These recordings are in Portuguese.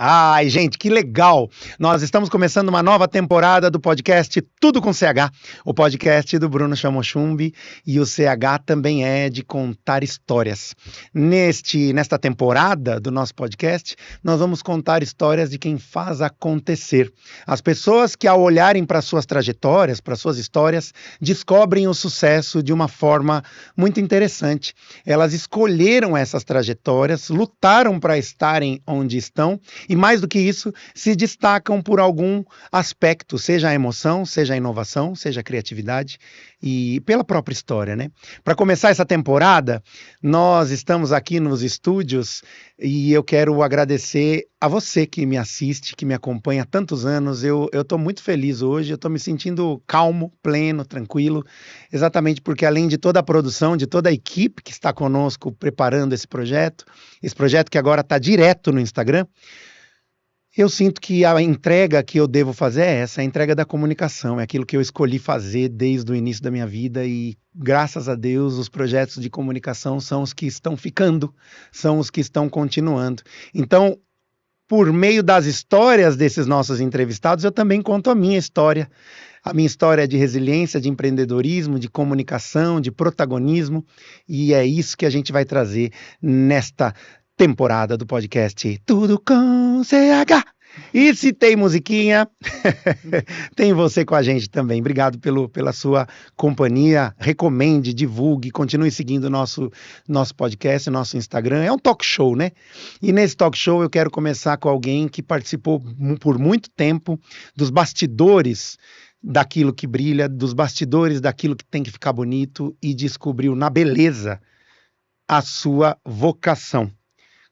Ai, gente, que legal! Nós estamos começando uma nova temporada do podcast Tudo com CH, o podcast do Bruno Chamochumbi, e o CH também é de contar histórias. Nesta temporada do nosso podcast, nós vamos contar histórias de quem faz acontecer. As pessoas que, ao olharem para suas trajetórias, para suas histórias, descobrem o sucesso de uma forma muito interessante. Elas escolheram essas trajetórias, lutaram para estarem onde estão, e mais do que isso, se destacam por algum aspecto, seja a emoção, seja a inovação, seja a criatividade e pela própria história, né? Para começar essa temporada, nós estamos aqui nos estúdios e eu quero agradecer a você que me assiste, que me acompanha há tantos anos. Eu estou muito feliz hoje, eu estou me sentindo calmo, pleno, tranquilo, exatamente porque além de toda a produção, de toda a equipe que está conosco preparando esse projeto que agora está direto no Instagram, eu sinto que a entrega que eu devo fazer é essa, a entrega da comunicação, é aquilo que eu escolhi fazer desde o início da minha vida e, graças a Deus, os projetos de comunicação são os que estão ficando, são os que estão continuando. Então, por meio das histórias desses nossos entrevistados, eu também conto a minha história de resiliência, de empreendedorismo, de comunicação, de protagonismo, e é isso que a gente vai trazer nesta temporada do podcast Tudo com CH. E se tem musiquinha, tem você com a gente também. Obrigado pela sua companhia. Recomende, divulgue, continue seguindo o nosso podcast, nosso Instagram. É um talk show, né? E nesse talk show eu quero começar com alguém que participou por muito tempo dos bastidores daquilo que brilha, dos bastidores daquilo que tem que ficar bonito e descobriu na beleza a sua vocação.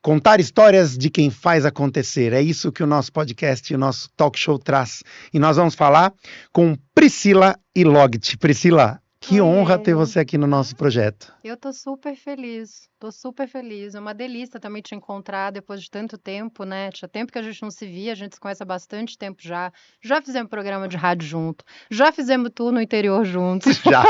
Contar histórias de quem faz acontecer. É isso que o nosso podcast e o nosso talk show traz. E nós vamos falar com Priscila Ilogt. Priscila, que honra ter você aqui no nosso projeto. Eu tô super feliz. É uma delícia também te encontrar depois de tanto tempo, né? Tinha tempo que a gente não se via, a gente se conhece há bastante tempo já. Já fizemos programa de rádio junto, já fizemos tour no interior juntos. Já,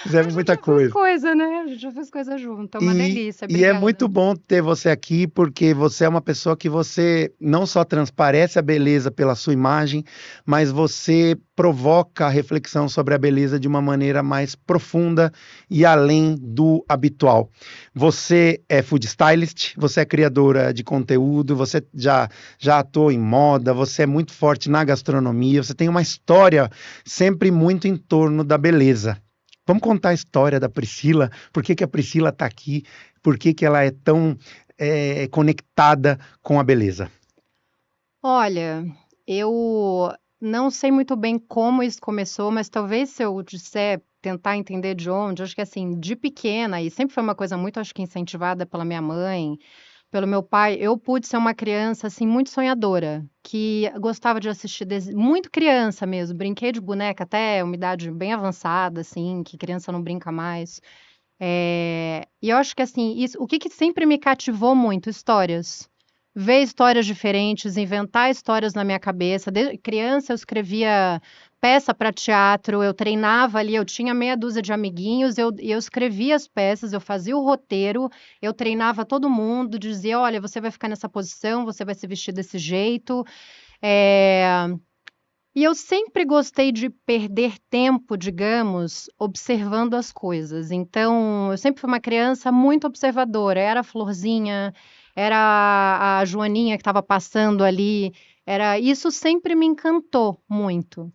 fizemos muita coisa. Né? A gente já fez coisa junto, é uma delícia. E é Obrigada. muito bom ter você aqui, porque você é uma pessoa que você não só transparece a beleza pela sua imagem, mas você provoca a reflexão sobre a beleza de uma maneira mais profunda e além do habitual. Você é food stylist, você é criadora de conteúdo, você já atuou em moda, você é muito forte na gastronomia, você tem uma história sempre muito em torno da beleza. Vamos contar a história da Priscila, por que a Priscila está aqui, por que ela é tão conectada com a beleza? Olha, eu não sei muito bem como isso começou, mas talvez se eu disser, tentar entender de onde, acho que assim, de pequena, e sempre foi uma coisa muito, acho que incentivada pela minha mãe, pelo meu pai, eu pude ser uma criança, assim, muito sonhadora, que gostava de assistir, muito criança mesmo, brinquei de boneca até uma idade bem avançada, assim, que criança não brinca mais. E eu acho que, assim, isso, o que sempre me cativou muito? Histórias. Ver histórias diferentes, inventar histórias na minha cabeça. Desde criança eu escrevia peça para teatro, eu treinava ali, eu tinha meia dúzia de amiguinhos, eu escrevia as peças, eu fazia o roteiro, eu treinava todo mundo, dizia, olha, você vai ficar nessa posição, você vai se vestir desse jeito. E eu sempre gostei de perder tempo, digamos, observando as coisas. Então, eu sempre fui uma criança muito observadora. Era a Florzinha, era a Joaninha que estava passando ali. Isso sempre me encantou muito.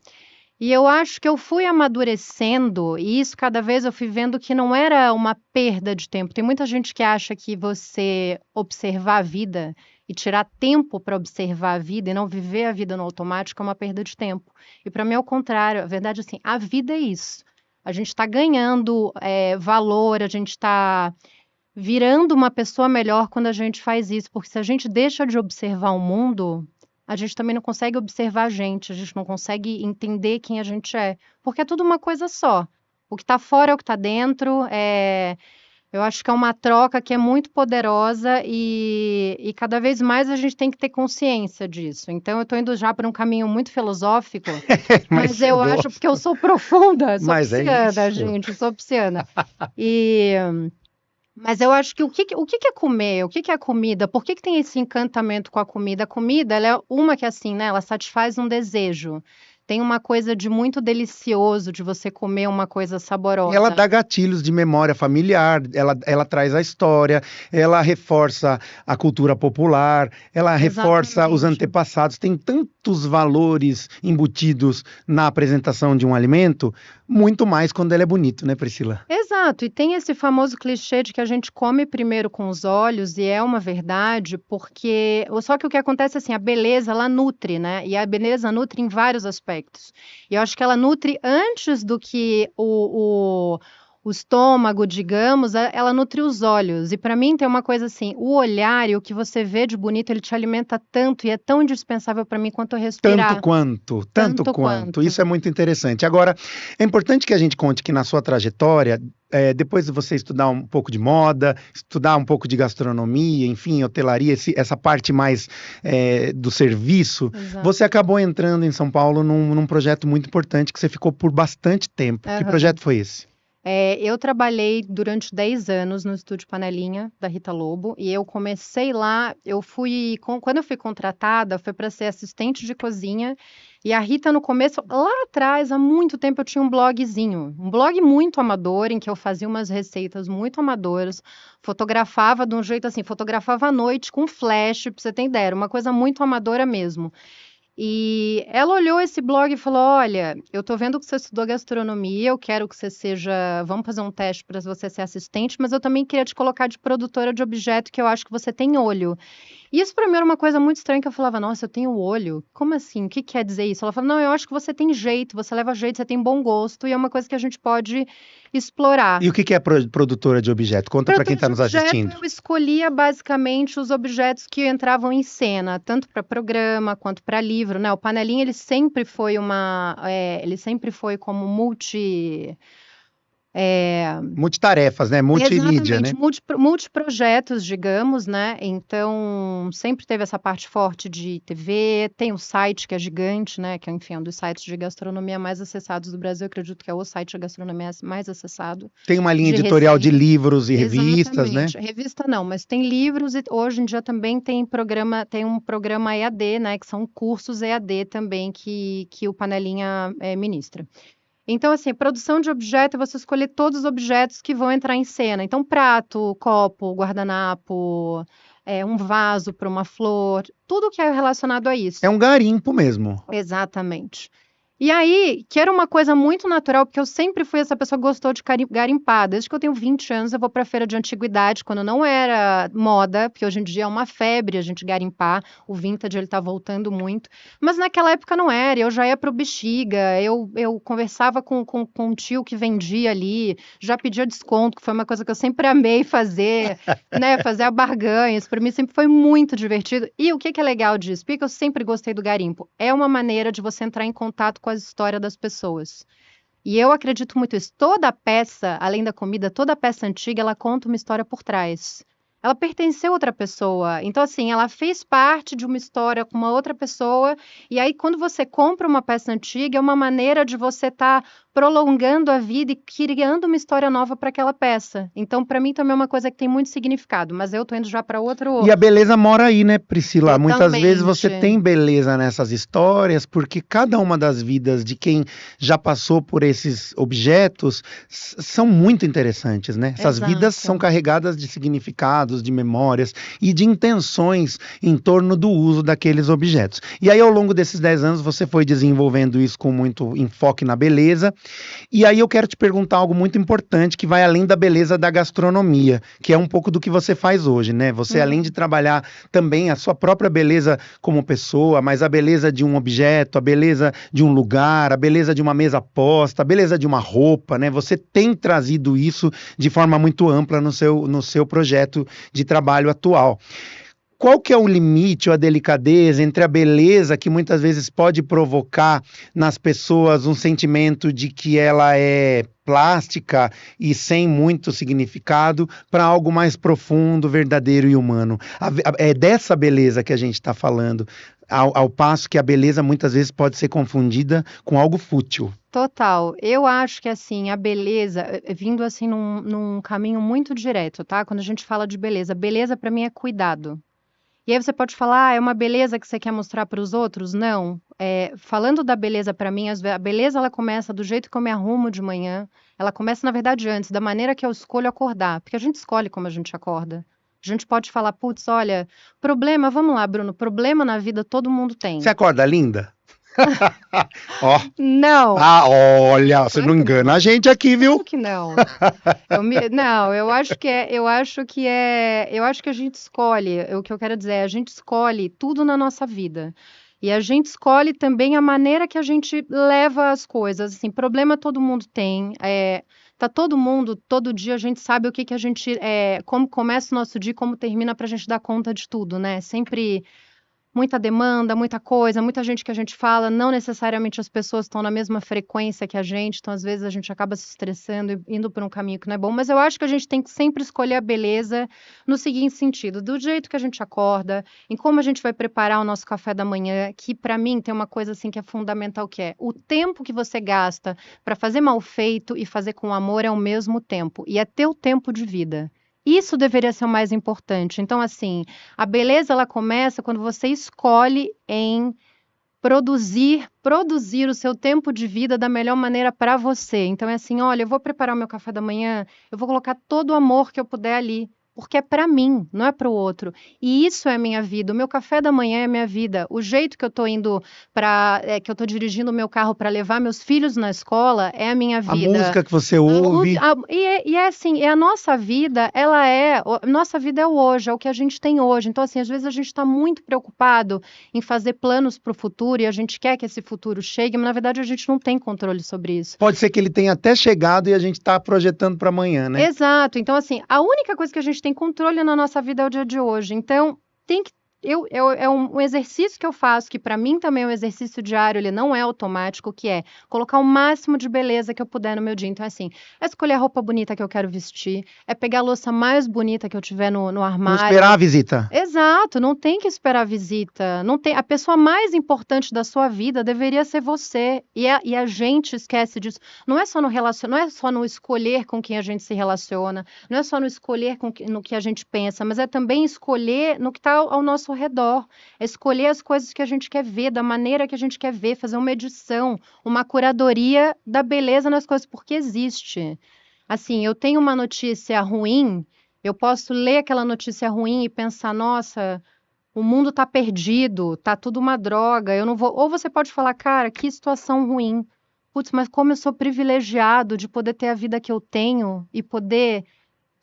E eu acho que eu fui amadurecendo, e isso cada vez eu fui vendo que não era uma perda de tempo. Tem muita gente que acha que você observar a vida e tirar tempo para observar a vida e não viver a vida no automático é uma perda de tempo. E para mim é o contrário. A verdade é assim, a vida é isso. A gente está ganhando valor, a gente está virando uma pessoa melhor quando a gente faz isso. Porque se a gente deixa de observar o mundo, a gente também não consegue observar a gente não consegue entender quem a gente é. Porque é tudo uma coisa só. O que está fora é o que está dentro, eu acho que é uma troca que é muito poderosa e cada vez mais a gente tem que ter consciência disso. Então, eu estou indo já para um caminho muito filosófico, mas eu acho porque eu sou profunda, sou pisciana, gente, sou pisciana. Mas eu acho que o que que é comer? O que que é comida? Por que que tem esse encantamento com a comida? A comida, ela é uma que assim, né? Ela satisfaz um desejo. Tem uma coisa de muito delicioso de você comer uma coisa Ela saborosa. dá gatilhos de memória familiar, ela traz a história, ela reforça a cultura popular, ela reforça os Exatamente. antepassados. Tem tantos valores embutidos na apresentação de um alimento, muito mais quando ele é bonito, né, Priscila? Exato, e tem esse famoso clichê de que a gente come primeiro com os olhos, e é uma verdade, porque só que o que acontece é assim, a beleza ela nutre, né? E a beleza nutre em vários aspectos. E eu acho que ela nutre antes do que o estômago, digamos, ela nutre os olhos. E para mim tem uma coisa assim, o olhar e o que você vê de bonito, ele te alimenta tanto e é tão indispensável para mim quanto Tanto respirar, quanto, tanto tanto quanto. quanto. Isso é muito interessante. Agora, é importante que a gente conte que na sua trajetória, depois de você estudar um pouco de moda, estudar um pouco de gastronomia, enfim, hotelaria, essa parte mais do serviço, Exato. você acabou entrando em São Paulo num projeto muito importante que você ficou por bastante tempo. Que Aham. projeto foi esse? Eu trabalhei durante 10 anos no estúdio Panelinha, da Rita Lobo, e eu comecei lá, quando eu fui contratada, foi para ser assistente de cozinha, e a Rita no começo, lá atrás, há muito tempo, eu tinha um blog muito amador, em que eu fazia umas receitas muito amadoras, fotografava de um jeito assim, fotografava à noite com flash, pra você ter ideia, era uma coisa muito amadora mesmo. E ela olhou esse blog e falou: Olha, eu tô vendo que você estudou gastronomia, eu quero que você seja. Vamos fazer um teste para você ser assistente, mas eu também queria te colocar de produtora de objeto, que eu acho que você tem olho. E isso para mim era uma coisa muito estranha, que eu falava: Nossa, eu tenho olho? Como assim? O que quer dizer isso? Ela falou: Não, eu acho que você tem jeito, você leva jeito, você tem bom gosto, e é uma coisa que a gente pode explorar. E o que é produtora de objeto? Conta para quem Produtora está de nos objeto, assistindo. eu escolhia basicamente os objetos que entravam em cena, tanto para programa quanto para livro, né? O Panelinha, ele sempre foi como é, Multitarefas, né? Multimídia, exatamente, né? multiprojetos, digamos, né? Então, sempre teve essa parte forte de TV, tem o site que é gigante, né? Que é, enfim, um dos sites de gastronomia mais acessados do Brasil, eu acredito que é o site de gastronomia mais acessado Tem uma linha de editorial de receita. livros e revistas, né? Exatamente. Revista não, mas tem livros e hoje em dia também tem um programa EAD, né, que são cursos EAD também que o Panelinha ministra. Então, assim, produção de objeto é você escolher todos os objetos que vão entrar em cena. Então, prato, copo, guardanapo, um vaso para uma flor, tudo que é relacionado a É isso. um garimpo mesmo. Exatamente. E aí, que era uma coisa muito natural, porque eu sempre fui essa pessoa que gostou de garimpar. Desde que eu tenho 20 anos, eu vou para feira de antiguidade, quando não era moda, porque hoje em dia é uma febre a gente garimpar. O vintage, ele tá voltando muito. Mas naquela época não era, eu já ia pro Bexiga, eu conversava com um tio que vendia ali, já pedia desconto, que foi uma coisa que eu sempre amei fazer, né? Fazer a barganha, isso para mim sempre foi muito divertido. E o que que é legal disso? Porque eu sempre gostei do garimpo. É uma maneira de você entrar em contato com a história das pessoas. E eu acredito muito nisso. Toda peça, além da comida, toda peça antiga, ela conta uma história por trás. Ela pertenceu a outra pessoa. Então, assim, ela fez parte de uma história com uma outra pessoa. E aí, quando você compra uma peça antiga, é uma maneira de você estar prolongando a vida e criando uma história nova para aquela peça. Então, para mim, também é uma coisa que tem muito significado. Mas eu tô indo já para outro. E a beleza mora aí, né, Priscila? Muitas vezes você Totalmente. tem beleza nessas histórias, porque cada uma das vidas de quem já passou por esses objetos são muito interessantes, né? Essas vidas são Exato. carregadas de significados, de memórias e de intenções em torno do uso daqueles objetos. E aí, ao longo desses 10 anos, você foi desenvolvendo isso com muito enfoque na beleza. E aí eu quero te perguntar algo muito importante que vai além da beleza da gastronomia, que é um pouco do que você faz hoje, né? Você, além de Uhum. trabalhar também a sua própria beleza como pessoa, mas a beleza de um objeto, a beleza de um lugar, a beleza de uma mesa posta, a beleza de uma roupa, né? Você tem trazido isso de forma muito ampla no seu projeto de trabalho atual. Qual que é o limite ou a delicadeza entre a beleza que muitas vezes pode provocar nas pessoas um sentimento de que ela é plástica e sem muito significado para algo mais profundo, verdadeiro e humano? É dessa beleza que a gente está falando, ao passo que a beleza muitas vezes pode ser confundida com algo fútil. Total. Eu acho que, assim, a beleza, vindo assim num caminho muito direto, tá? Quando a gente fala de beleza, beleza pra mim é cuidado. E aí você pode falar, é uma beleza que você quer mostrar para os outros? Não. Falando da beleza pra mim, a beleza ela começa do jeito que eu me arrumo de manhã. Ela começa, na verdade, antes, da maneira que eu escolho acordar. Porque a gente escolhe como a gente acorda. A gente pode falar, putz, olha, problema, vamos lá, Bruno, problema na vida todo mundo Você tem. acorda linda? Ó, Não, olha, você claro não que engana a não. gente aqui, viu? Claro que não. Não, eu acho que a gente escolhe, o que eu quero dizer é, a gente escolhe tudo na nossa vida. E a gente escolhe também a maneira que a gente leva as coisas. Assim, problema todo mundo tem. Tá todo mundo, todo dia a gente sabe o que que a gente, como começa o nosso dia, e como termina para a gente dar conta de tudo, né? Sempre muita demanda, muita coisa, muita gente que a gente fala, não necessariamente as pessoas estão na mesma frequência que a gente, então às vezes a gente acaba se estressando e indo por um caminho que não é bom, mas eu acho que a gente tem que sempre escolher a beleza no seguinte sentido, do jeito que a gente acorda, em como a gente vai preparar o nosso café da manhã, que para mim tem uma coisa assim que é fundamental, que é o tempo que você gasta para fazer mal feito e fazer com amor é o mesmo tempo, e é teu tempo de vida. Isso deveria ser o mais importante. Então, assim, a beleza ela começa quando você escolhe em produzir o seu tempo de vida da melhor maneira para você. Então é assim, olha, eu vou preparar o meu café da manhã, eu vou colocar todo o amor que eu puder ali, porque é para mim, não é para o outro. E isso é a minha vida. O meu café da manhã é a minha vida. O jeito que eu tô indo que eu tô dirigindo o meu carro para levar meus filhos na escola é a minha A vida. música que você ouve. E é assim, a nossa vida, nossa vida é o hoje, é o que a gente tem hoje. Então, assim, às vezes a gente está muito preocupado em fazer planos para o futuro e a gente quer que esse futuro chegue, mas na verdade a gente não tem controle sobre isso. Pode ser que ele tenha até chegado e a gente está projetando para amanhã, né? Exato. Então, assim, a única coisa que a gente tem controle na nossa vida é o dia de hoje. Então, tem que. É um exercício que eu faço, que para mim também é um exercício diário, ele não é automático, que é colocar o máximo de beleza que eu puder no meu dia. Então, assim, é escolher a roupa bonita que eu quero vestir, é pegar a louça mais bonita que eu tiver no Não esperar armário. a visita. Exato, não tem que esperar visita. Não tem, a pessoa mais importante da sua vida deveria ser você. E a gente esquece disso. Não é só não é só no escolher com quem a gente se relaciona, não é só no escolher no que a gente pensa, mas é também escolher no que está ao nosso redor. É escolher as coisas que a gente quer ver, da maneira que a gente quer ver, fazer uma edição, uma curadoria da beleza nas coisas, porque existe. Assim, eu tenho uma notícia ruim, eu posso ler aquela notícia ruim e pensar, nossa, o mundo tá perdido, tá tudo uma droga, eu não vou. Ou você pode falar, cara, que situação ruim. Putz, mas como eu sou privilegiado de poder ter a vida que eu tenho e poder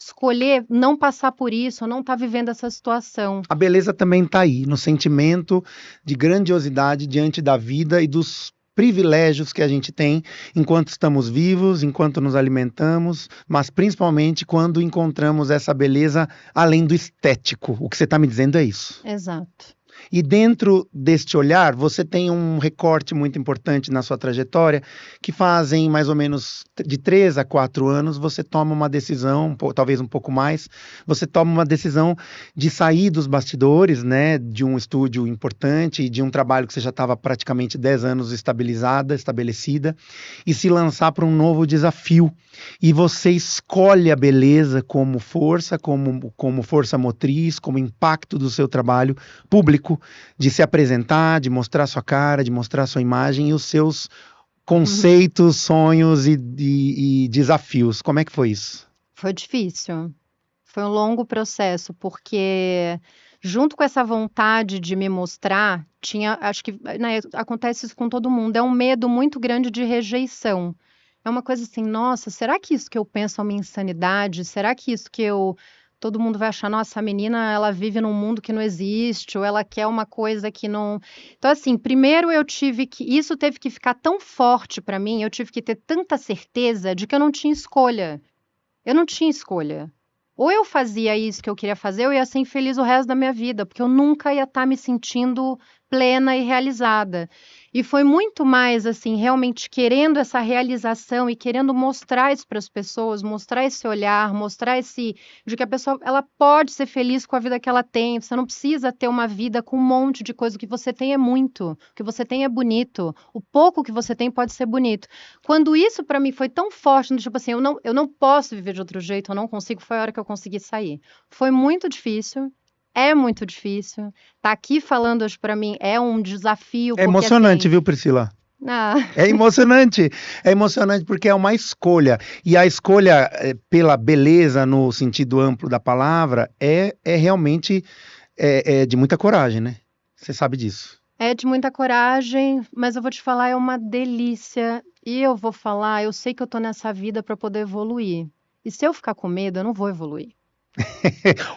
escolher não passar por isso, não estar vivendo essa situação. A beleza também está aí, no sentimento de grandiosidade diante da vida e dos privilégios que a gente tem enquanto estamos vivos, enquanto nos alimentamos, mas principalmente quando encontramos essa beleza além do estético. O que você está me dizendo é isso. Exato. E dentro deste olhar, você tem um recorte muito importante na sua trajetória, que fazem mais ou menos de 3 a 4 anos, você toma uma decisão, talvez um pouco mais, você toma uma decisão de sair dos bastidores, né, de um estúdio importante, de um trabalho que você já estava praticamente 10 anos estabelecida, e se lançar para um novo desafio. E você escolhe a beleza como força, como força motriz, como impacto do seu trabalho público, de se apresentar, de mostrar sua cara, de mostrar sua imagem e os seus conceitos, sonhos e desafios. Como é que foi isso? Foi difícil. Foi um longo processo, porque junto com essa vontade de me mostrar, acho que, né, acontece isso com todo mundo, é um medo muito grande de rejeição. É uma coisa assim, nossa, será que isso que eu penso é uma insanidade? Será que isso que todo mundo vai achar, nossa, a menina, ela vive num mundo que não existe, ou ela quer uma coisa que não. Então, assim, primeiro isso teve que ficar tão forte para mim, eu tive que ter tanta certeza de que eu não tinha escolha. Eu não tinha escolha. Ou eu fazia isso que eu queria fazer, ou eu ia ser infeliz o resto da minha vida, porque eu nunca ia estar me sentindo plena e realizada. E foi muito mais, assim, realmente querendo essa realização e querendo mostrar isso para as pessoas, mostrar esse olhar, mostrar de que a pessoa, ela pode ser feliz com a vida que ela tem, você não precisa ter uma vida com um monte de coisa, o que você tem é muito, o que você tem é bonito, o pouco que você tem pode ser bonito. Quando isso para mim foi tão forte, tipo assim, eu não posso viver de outro jeito, eu não consigo, foi a hora que eu consegui sair. Foi muito difícil. É muito difícil. Tá aqui falando hoje para mim é um desafio, É porque emocionante, assim. viu, Priscila? Ah, É emocionante porque é uma escolha. E a escolha pela beleza, no sentido amplo da palavra, é realmente de muita coragem, né? Você sabe disso. é de muita coragem, mas eu vou te falar, é uma delícia. E eu vou falar, eu sei que eu tô nessa vida para poder evoluir. E se eu ficar com medo, eu não vou evoluir.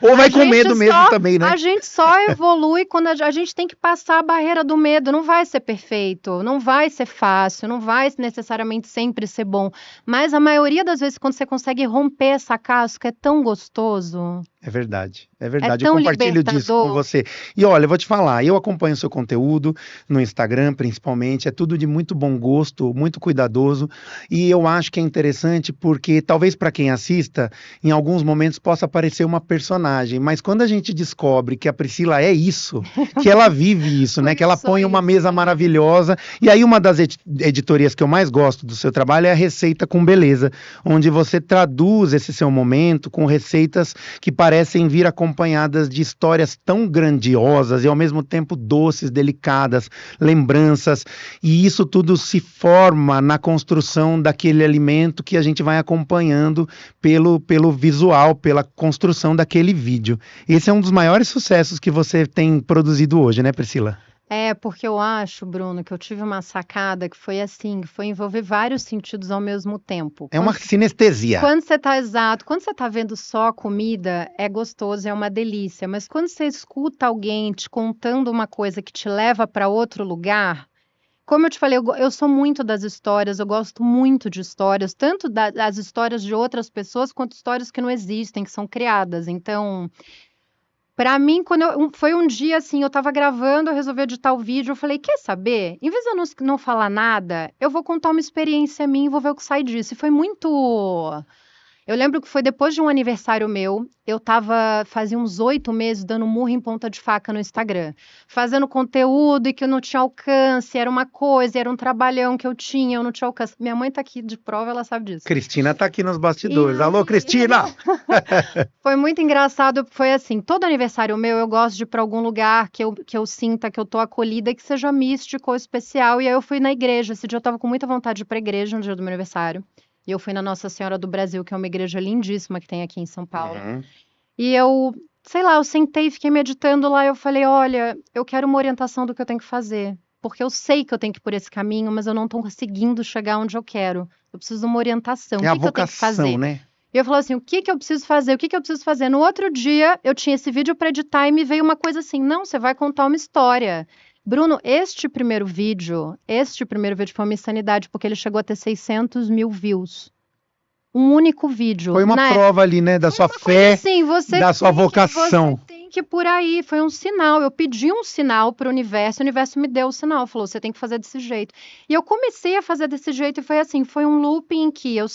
Ou vai A com gente medo mesmo também, né? a gente só evolui quando a gente tem que passar a barreira do medo. Não vai ser perfeito, não vai ser fácil, não vai necessariamente sempre ser bom. Mas a maioria das vezes, quando você consegue romper essa casca, é tão gostoso, É verdade, é é verdade. Eu tão compartilho disso com libertador. você. E olha, eu vou te falar, eu acompanho o seu conteúdo no Instagram, principalmente, é tudo de muito bom gosto, muito cuidadoso, e eu acho que é interessante porque talvez para quem assista, em alguns momentos possa parecer uma personagem, mas quando a gente descobre que a Priscila é isso, que ela vive isso, né, que Eu ela sou põe uma isso. mesa maravilhosa, e aí uma das editorias que eu mais gosto do seu trabalho é a Receita com Beleza, onde você traduz esse seu momento com receitas que parecem vir acompanhadas de histórias tão grandiosas e ao mesmo tempo doces, delicadas, lembranças, e isso tudo se forma na construção daquele alimento que a gente vai acompanhando pelo visual, pela construção daquele vídeo. Esse é um dos maiores sucessos que você tem produzido hoje, né, Priscila? É, porque eu acho, Bruno, que eu tive uma sacada que foi assim, que foi envolver vários sentidos ao mesmo tempo. É uma sinestesia. Quando você tá exato, quando você tá vendo só a comida, é gostoso, é uma delícia, mas quando você escuta alguém te contando uma coisa que te leva para outro lugar, como eu te falei, eu sou muito das histórias, eu gosto muito de histórias, tanto das histórias de outras pessoas quanto histórias que não existem, que são criadas. Então, para mim, foi um dia assim, eu estava gravando, eu resolvi editar o vídeo, eu falei, quer saber? Em vez de eu não falar nada, eu vou contar uma experiência minha e vou ver o que sai disso. E foi muito. Eu lembro que foi depois de um aniversário meu, fazia uns 8 meses dando murro em ponta de faca no Instagram, fazendo conteúdo e que eu não tinha alcance, era uma coisa, era um trabalhão que eu tinha, eu não tinha alcance. Minha mãe tá aqui de prova, ela sabe disso. Cristina tá aqui nos E bastidores. Alô, aí, Cristina! foi muito engraçado, foi assim, todo aniversário meu eu gosto de ir para algum lugar que eu sinta que eu tô acolhida, e que seja místico ou especial, e aí eu fui na igreja, esse dia eu tava com muita vontade de ir pra igreja no dia do meu aniversário, e eu fui na Nossa Senhora do Brasil, que é uma igreja lindíssima que tem aqui em São Paulo, Uhum. e eu, sei lá, eu sentei e fiquei meditando lá, e eu falei, olha, eu quero uma orientação do que eu tenho que fazer, porque eu sei que eu tenho que ir por esse caminho, mas eu não tô conseguindo chegar onde eu quero, eu preciso de uma orientação, o É a que eu tenho que vocação, fazer? né? E eu falava assim, o que que eu preciso fazer? O que que eu preciso fazer? No outro dia, eu tinha esse vídeo para editar e me veio uma coisa assim, não, você vai contar uma história. Bruno, este primeiro vídeo foi uma insanidade, porque ele chegou a ter 600 mil views. Um único vídeo. Foi uma prova ali, né, da sua fé, Assim, da sua vocação. você tem que ir por aí. Foi um sinal. Eu pedi um sinal para o universo me deu o sinal. Falou, você tem que fazer desse jeito. E eu comecei a fazer desse jeito e foi assim, foi um looping em que eu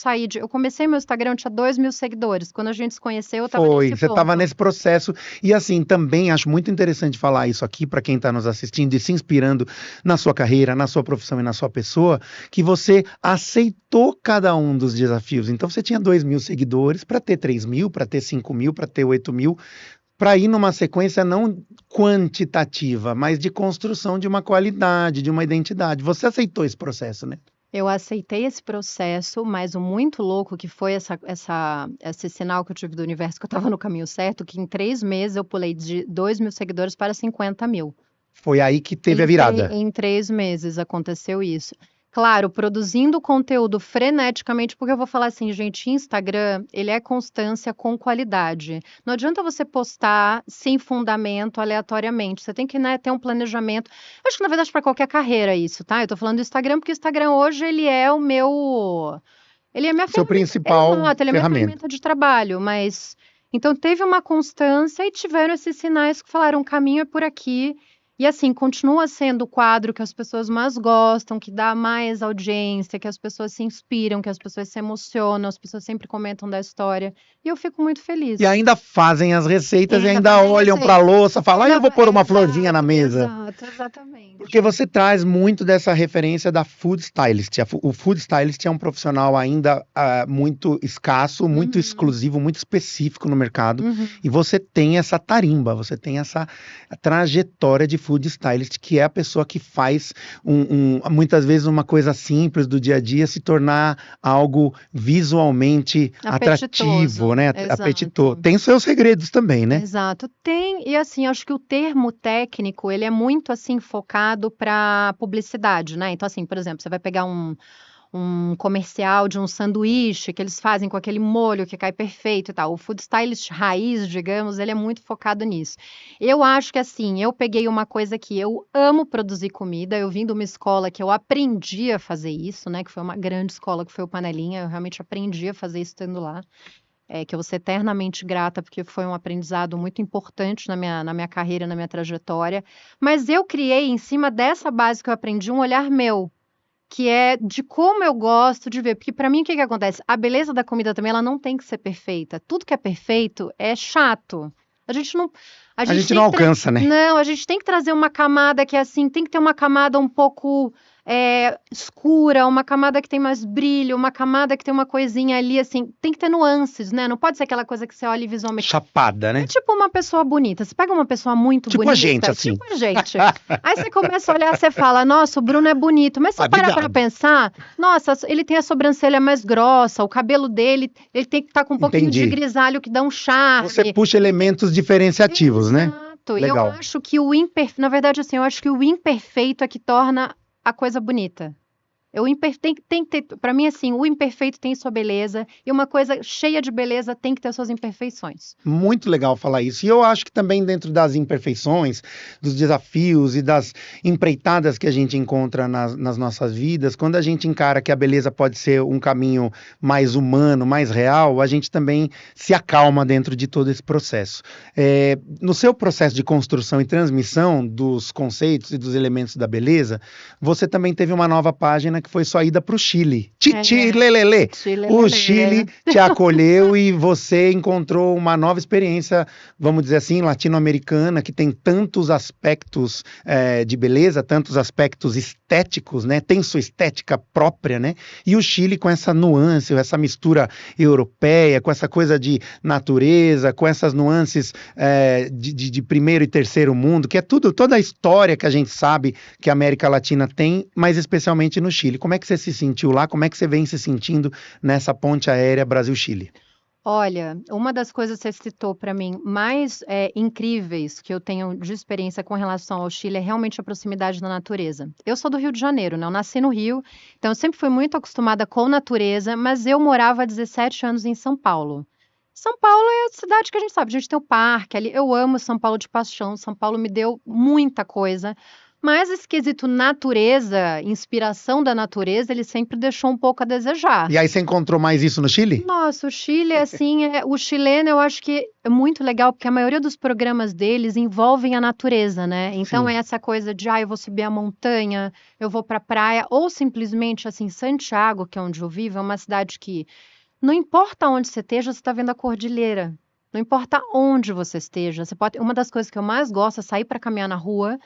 comecei meu Instagram, eu tinha 2.000 seguidores. Quando a gente se conheceu, eu tava nesse Você ponto. estava nesse processo. E assim, também acho muito interessante falar isso aqui para quem está nos assistindo e se inspirando na sua carreira, na sua profissão e na sua pessoa, que você aceitou cada um dos desafios. Então você tinha 2.000 seguidores para ter 3.000, para ter 5.000, para ter 8.000, para ir numa sequência não quantitativa, mas de construção de uma qualidade, de uma identidade. Você aceitou esse processo, né? Eu aceitei esse processo, mas o muito louco que foi esse sinal que eu tive do universo, que eu estava no caminho certo, que em 3 meses eu pulei de 2.000 seguidores para 50 mil. Foi aí que teve a virada. Em 3 meses aconteceu isso. Claro, produzindo conteúdo freneticamente, porque eu vou falar assim, gente, Instagram, ele é constância com qualidade. Não adianta você postar sem fundamento, aleatoriamente. Você tem que, né, ter um planejamento. Eu acho que, na verdade, para qualquer carreira isso, tá? Eu tô falando do Instagram, porque o Instagram hoje, ele é o meu... Ele é minha Seu ferramenta. principal Exato, ele é minha ferramenta. ferramenta de trabalho, mas... Então, teve uma constância e tiveram esses sinais que falaram, o caminho é por aqui. E assim, continua sendo o quadro que as pessoas mais gostam, que dá mais audiência, que as pessoas se inspiram, que as pessoas se emocionam, as pessoas sempre comentam da história. E eu fico muito feliz. E ainda fazem as receitas e Ainda ainda fazem olham para a receita. louça e falam, ah, eu vou pôr uma florzinha na Exato, mesa. exato, exatamente. Porque você traz muito dessa referência da food stylist. O food stylist é um profissional ainda muito escasso, muito exclusivo, muito específico no mercado. E você tem essa tarimba, você tem essa trajetória de food stylist, que é a pessoa que faz muitas vezes uma coisa simples do dia a dia se tornar algo visualmente atrativo, né? Apetitoso. Tem seus segredos também, né? Exato, tem, e assim, acho que o termo técnico, ele é muito, assim, focado para publicidade, né, então, assim, por exemplo, você vai pegar um comercial de um sanduíche que eles fazem com aquele molho que cai perfeito e tal, o food stylist raiz, digamos, ele é muito focado nisso. Eu acho que, assim, eu peguei uma coisa que eu amo produzir comida, eu vim de uma escola que eu aprendi a fazer isso, né, que foi uma grande escola, que foi o Panelinha, eu realmente aprendi a fazer isso estando lá. Que eu vou ser eternamente grata, porque foi um aprendizado muito importante na minha carreira, na minha trajetória. Mas eu criei, em cima dessa base que eu aprendi, um olhar meu, que é de como eu gosto de ver. Porque para mim, o que que acontece? A beleza da comida também, ela não tem que ser perfeita. Tudo que é perfeito é chato. A gente não, A gente não alcança, né? Não, a gente tem que trazer uma camada que é assim, tem que ter uma camada um pouco escura, uma camada que tem mais brilho, uma camada que tem uma coisinha ali, assim, tem que ter nuances, né? Não pode ser aquela coisa que você olha visualmente. Chapada, né? É tipo uma pessoa bonita. Você pega uma pessoa muito Tipo bonita. a gente, assim. Tipo a gente. Aí você começa a olhar, você fala, nossa, o Bruno é bonito. Mas você para pra pensar, nossa, ele tem a sobrancelha mais grossa, o cabelo dele, ele tem que estar com um pouquinho de grisalho que dá um charme. Você puxa elementos diferenciativos, né? Exato. E eu acho que o imperfeito, na verdade, assim, eu acho que o imperfeito é que torna a coisa bonita. Tem que ter, para mim, assim, o imperfeito tem sua beleza e uma coisa cheia de beleza tem que ter suas imperfeições. Muito legal falar isso. E eu acho que também dentro das imperfeições, dos desafios e das empreitadas que a gente encontra nas nossas vidas, quando a gente encara que a beleza pode ser um caminho mais humano, mais real, a gente também se acalma dentro de todo esse processo. No seu processo de construção e transmissão dos conceitos e dos elementos da beleza, você também teve uma nova página que foi sua ida para o Chile. Lelele. O Chile te acolheu e você encontrou uma nova experiência, vamos dizer assim, latino-americana, que tem tantos aspectos de beleza, tantos aspectos estéticos, né? Tem sua estética própria, né? E o Chile com essa nuance, essa mistura europeia, com essa coisa de natureza, com essas nuances de primeiro e terceiro mundo, que é toda a história que a gente sabe que a América Latina tem, mas especialmente no Chile. Como é que você se sentiu lá? Como é que você vem se sentindo nessa ponte aérea Brasil-Chile? Olha, uma das coisas que você citou para mim mais incríveis que eu tenho de experiência com relação ao Chile é realmente a proximidade da natureza. Eu sou do Rio de Janeiro, né? Eu nasci no Rio, então eu sempre fui muito acostumada com natureza, mas eu morava há 17 anos em São Paulo. São Paulo é a cidade que a gente sabe, a gente tem o parque ali. Eu amo São Paulo de paixão, São Paulo me deu muita coisa. Mas esse quesito natureza, inspiração da natureza, ele sempre deixou um pouco a desejar. E aí você encontrou mais isso no Chile? Nossa, o Chile, assim, o chileno eu acho que é muito legal, porque a maioria dos programas deles envolvem a natureza, né? Então Sim. é essa coisa de, eu vou subir a montanha, eu vou pra praia, ou simplesmente, assim, Santiago, que é onde eu vivo, é uma cidade que não importa onde você esteja, você está vendo a cordilheira. Não importa onde você esteja, uma das coisas que eu mais gosto é sair para caminhar na rua.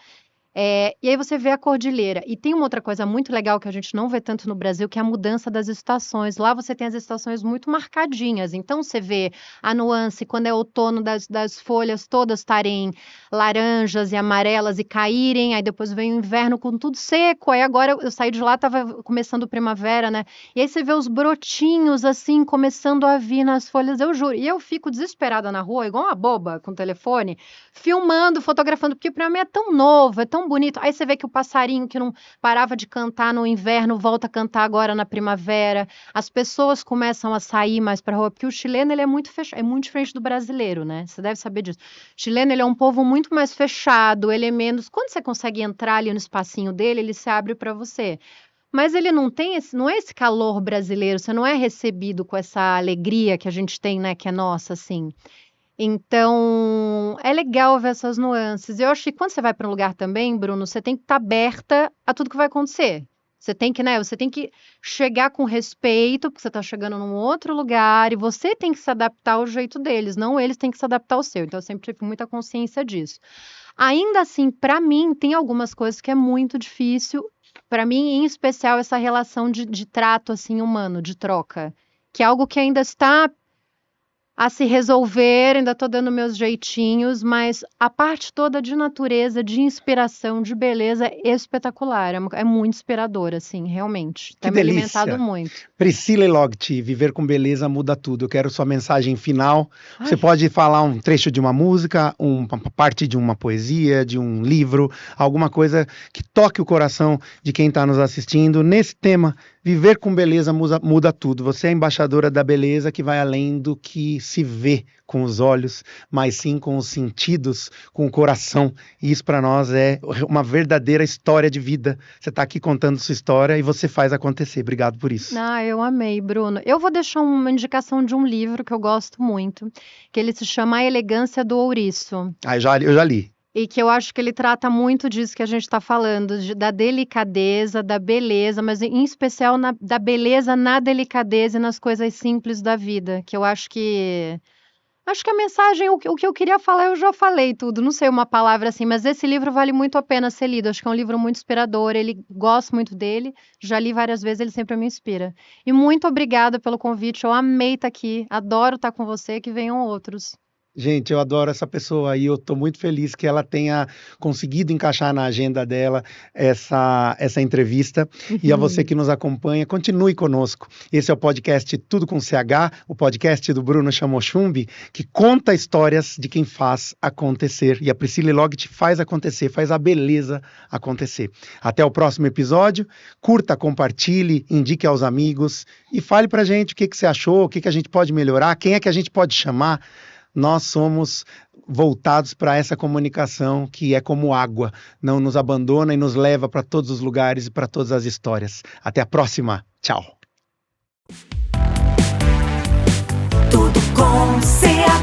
E aí você vê a cordilheira. E tem uma outra coisa muito legal que a gente não vê tanto no Brasil, que é a mudança das estações. Lá você tem as estações muito marcadinhas. Então você vê a nuance quando é outono das folhas todas estarem laranjas e amarelas e caírem. Aí depois vem o inverno com tudo seco. Aí agora eu saí de lá, estava começando primavera, né? E aí você vê os brotinhos assim começando a vir nas folhas, eu juro. E eu fico desesperada na rua, igual uma boba com o telefone, filmando, fotografando, porque para mim é tão novo, é tão bonito. Aí você vê que o passarinho que não parava de cantar no inverno volta a cantar agora na primavera. As pessoas começam a sair mais para a rua, porque o chileno ele é muito fechado, é muito diferente do brasileiro, né? Você deve saber disso. O chileno ele é um povo muito mais fechado, ele é menos. Quando você consegue entrar ali no espacinho dele, ele se abre para você. Mas ele não tem não é esse calor brasileiro, você não é recebido com essa alegria que a gente tem, né, que é nossa, assim. Então, é legal ver essas nuances. Eu acho que quando você vai para um lugar também, Bruno, você tem que estar aberta a tudo que vai acontecer. Você tem que, né? Você tem que chegar com respeito, porque você está chegando num outro lugar e você tem que se adaptar ao jeito deles, não eles têm que se adaptar ao seu. Então, eu sempre tive muita consciência disso. Ainda assim, para mim, tem algumas coisas que é muito difícil. Para mim, em especial, essa relação de trato assim humano, de troca, que é algo que ainda está a se resolver, ainda estou dando meus jeitinhos, mas a parte toda de natureza, de inspiração, de beleza é espetacular, é muito inspirador, assim, realmente. Que Tem me alimentado delícia. muito. Priscila Elogti, Viver com Beleza Muda Tudo. Eu quero sua mensagem final. Você Ai. pode falar um trecho de uma música, uma parte de uma poesia, de um livro, alguma coisa que toque o coração de quem está nos assistindo nesse tema. Viver com beleza muda tudo. Você é a embaixadora da beleza que vai além do que se vê com os olhos, mas sim com os sentidos, com o coração. E isso para nós é uma verdadeira história de vida. Você está aqui contando sua história e você faz acontecer. Obrigado por isso. Ah, eu amei, Bruno. Eu vou deixar uma indicação de um livro que eu gosto muito, que ele se chama A Elegância do Ouriço. Ah, eu já li. E que eu acho que ele trata muito disso que a gente está falando, da delicadeza, da beleza, mas em especial da beleza na delicadeza e nas coisas simples da vida, que eu acho que a mensagem, o que eu queria falar, eu já falei tudo, não sei uma palavra assim, mas esse livro vale muito a pena ser lido, acho que é um livro muito inspirador, ele gosto muito dele, já li várias vezes, ele sempre me inspira. E muito obrigada pelo convite, eu amei estar aqui, adoro estar com você, que venham outros. Gente, eu adoro essa pessoa e eu estou muito feliz que ela tenha conseguido encaixar na agenda dela essa entrevista. E a você que nos acompanha, continue conosco. Esse é o podcast Tudo com CH, o podcast do Bruno Chamochumbi, que conta histórias de quem faz acontecer. E a Priscila Elogti faz acontecer, faz a beleza acontecer. Até o próximo episódio. Curta, compartilhe, indique aos amigos e fale pra gente o que você achou, o que a gente pode melhorar, quem é que a gente pode chamar. Nós somos voltados para essa comunicação que é como água, não nos abandona e nos leva para todos os lugares e para todas as histórias. Até a próxima. Tchau. Tudo com CH.